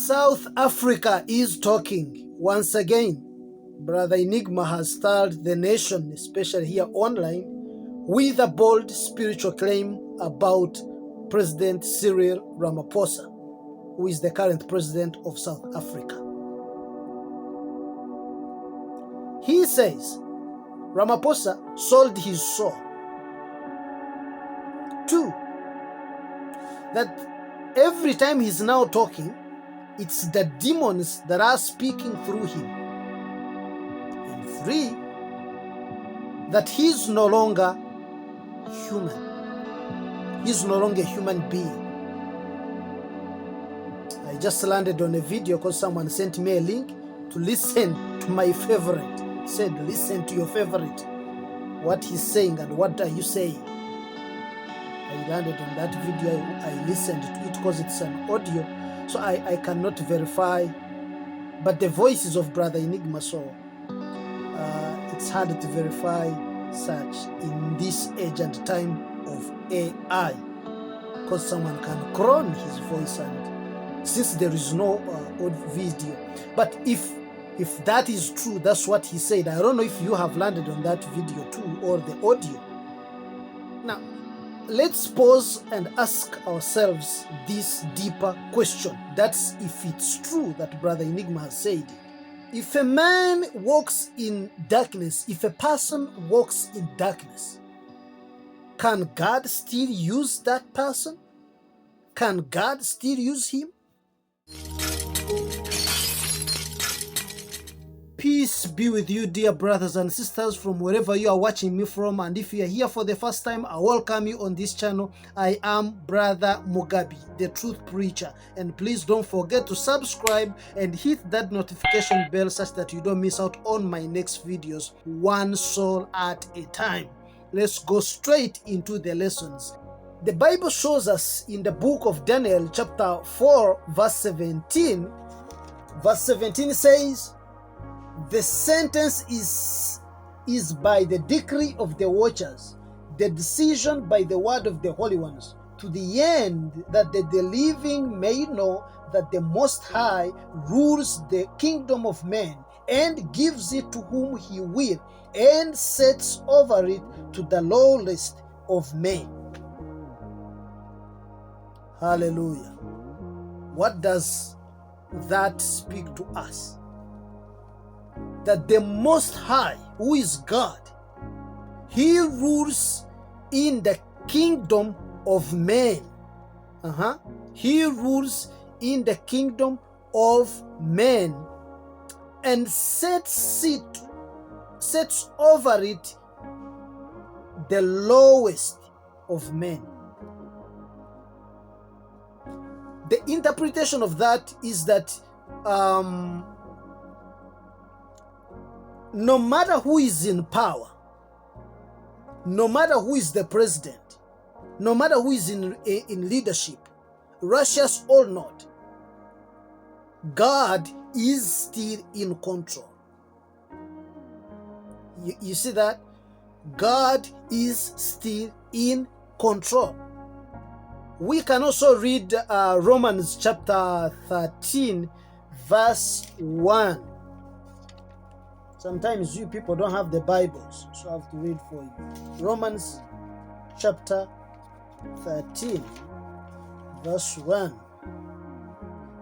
South Africa is talking once again. Brother Enigma has starred the nation, especially here online, with a bold spiritual claim about President Cyril Ramaphosa, who is the current president of South Africa. He says Ramaphosa sold his soul. 2, that every time he's now talking, it's the demons that are speaking through him. And 3, that he's no longer human. He's no longer a human being. I just landed on a video because someone sent me a link to listen to my favorite. He said, listen to your favorite. What he's saying and what are you saying? I landed on that video. I listened to it because it's an audio, so I cannot verify, but the voice is of Brother Enigma, so it's hard to verify such in this age and time of AI, because someone can clone his voice, and since there is no audio video. But if that is true, that's what he said. I don't know if you have landed on that video too, or the audio. Now, let's pause and ask ourselves this deeper question. That's if it's true that Brother Enigma has said. If a man walks in darkness, if a person walks in darkness, can God still use that person? Can God still use him? Peace be with you, dear brothers and sisters, from wherever you are watching me from. And if you are here for the first time, I welcome you on this channel. I am Brother Mugabi, the Truth Preacher. And please don't forget to subscribe and hit that notification bell such that you don't miss out on my next videos, one soul at a time. Let's go straight into the lessons. The Bible shows us in the book of Daniel, chapter 4, verse 17. Verse 17 says, the sentence is by the decree of the watchers, the decision by the word of the holy ones, to the end that the living may know that the Most High rules the kingdom of men and gives it to whom he will, and sets over it to the lowest of men. Hallelujah. What does that speak to us? That the Most High, who is God, he rules in the kingdom of men. He rules in the kingdom of men and sets over it the lowest of men. The interpretation of that is that no matter who is in power, no matter who is the president, no matter who is in leadership, righteous or not, God is still in control. You see that? God is still in control. We can also read Romans chapter 13, verse 1. Sometimes you people don't have the Bibles, so I have to read for you. Romans chapter 13, verse 1.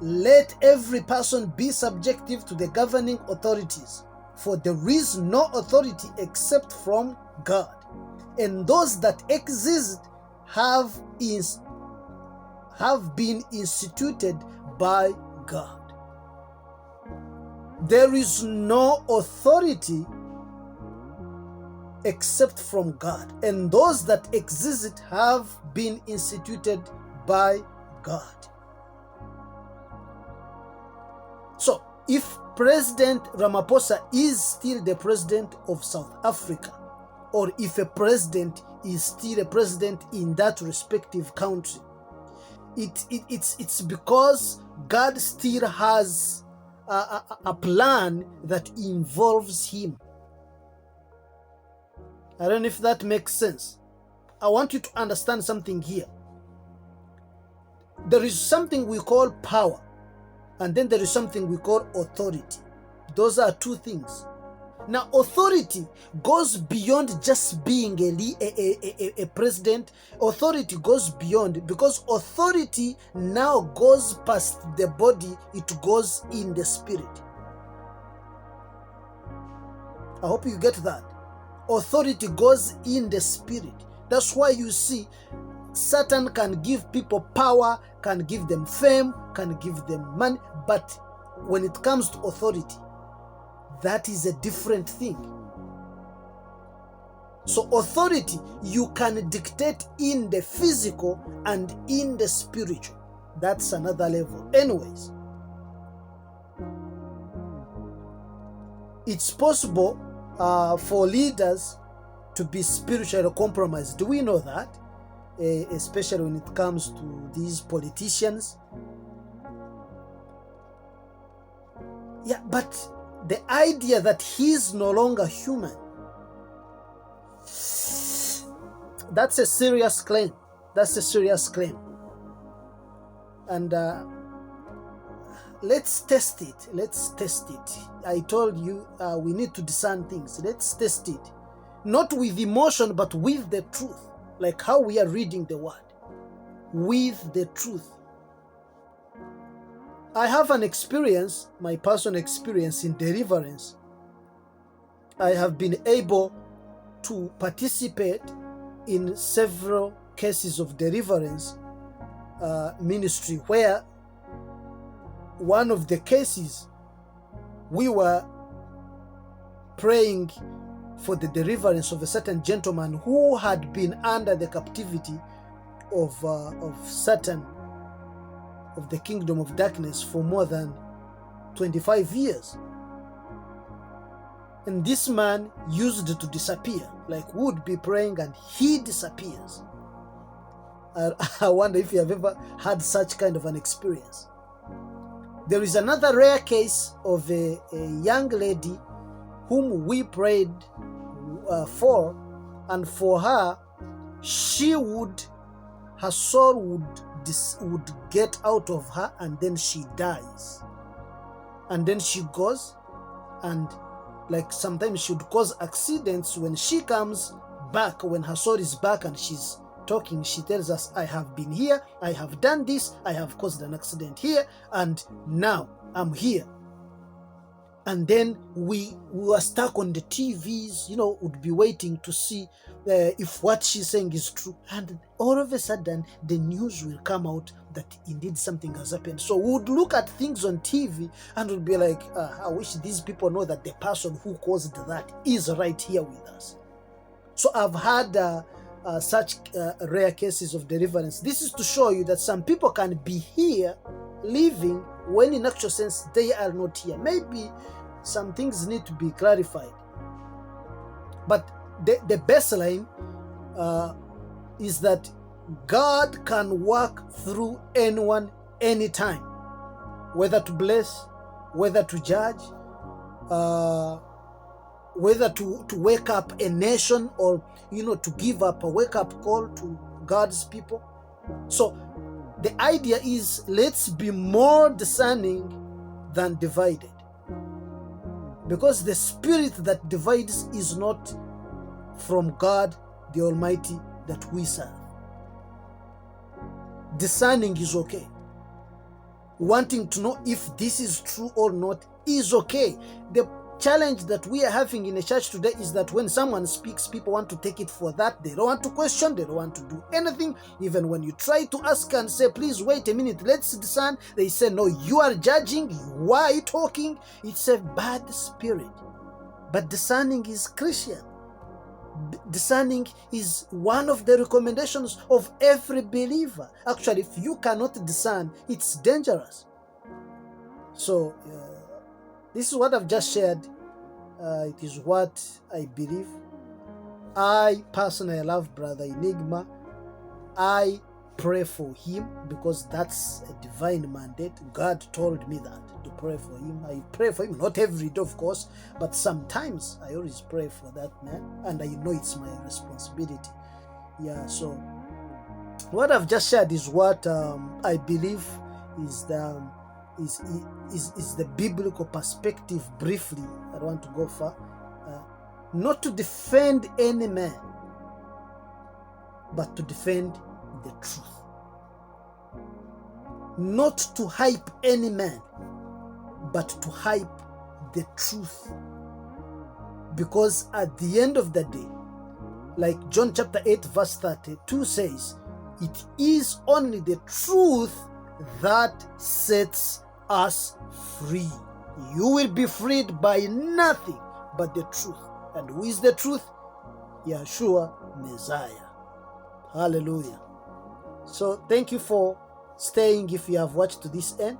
Let every person be subjective to the governing authorities, for there is no authority except from God, and those that exist have been instituted by God. There is no authority except from God, and those that exist have been instituted by God. So, if President Ramaphosa is still the president of South Africa, or if a president is still a president in that respective country, it's because God still has a plan that involves him. I don't know if that makes sense. I want you to understand something here. There is something we call power. And then there is something we call authority. Those are two things. Now, authority goes beyond just being a president. Authority goes beyond, because authority now goes past the body, it goes in the spirit. I hope you get that. Authority goes in the spirit. That's why you see Satan can give people power, can give them fame, can give them money, but when it comes to authority, that is a different thing. So authority, you can dictate in the physical and in the spiritual. That's another level. Anyways, it's possible for leaders to be spiritually compromised. Do we know that? Especially when it comes to these politicians. Yeah, but the idea that he's no longer human, that's a serious claim. That's a serious claim. And let's test it. Let's test it. I told you we need to discern things. Let's test it. Not with emotion, but with the truth. Like how we are reading the word. With the truth. I have an experience, my personal experience in deliverance. I have been able to participate in several cases of deliverance ministry, where one of the cases we were praying for the deliverance of a certain gentleman who had been under the captivity of Satan, of the kingdom of darkness, for more than 25 years. And this man used to disappear, like we would be praying and he disappears. I wonder if you have ever had such kind of an experience. There is another rare case of a young lady whom we prayed for, and for her, her soul would get out of her, and then she dies. And then she goes, and like sometimes she would cause accidents. When she comes back, when her soul is back and she's talking, she tells us, I have been here, I have done this, I have caused an accident here, and now I'm here. And then we were stuck on the TVs, would be waiting to see if what she's saying is true. And all of a sudden, the news will come out that indeed something has happened. So we would look at things on TV and would be like, I wish these people know that the person who caused that is right here with us. So I've had such rare cases of deliverance. This is to show you that some people can be here living when in actual sense they are not here. Maybe some things need to be clarified. But the baseline is that God can work through anyone, anytime, whether to bless, whether to judge, whether to wake up a nation, or to give up a wake-up call to God's people. So the idea is, let's be more discerning than divided, because the spirit that divides is not from God the Almighty that we serve. Discerning is okay. Wanting to know if this is true or not is okay. The challenge that we are having in the church today is that when someone speaks, people want to take it for that. They don't want to question, they don't want to do anything. Even when you try to ask and say, please wait a minute, let's discern, they say, no, you are judging, why are you talking? It's a bad spirit. But discerning is Christian. Discerning is one of the recommendations of every believer. Actually, if you cannot discern, it's dangerous. So this is what I've just shared. It is what I believe. I personally love Brother Enigma. I pray for him because that's a divine mandate. God told me that to pray for him. I pray for him, not every day, of course, but sometimes I always pray for that man, and I know it's my responsibility. Yeah, so what I've just shared is what I believe is is the biblical perspective briefly. I don't want to go far. Not to defend any man, but to defend the truth. Not to hype any man, but to hype the truth. Because at the end of the day, like John chapter 8 verse 32 says, it is only the truth that sets us free. You will be freed by nothing but the truth. And who is the truth? Yeshua Messiah. Hallelujah. So thank you for staying if you have watched to this end.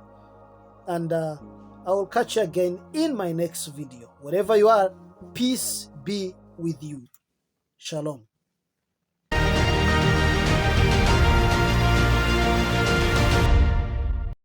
And I will catch you again in my next video. Wherever you are, peace be with you. Shalom.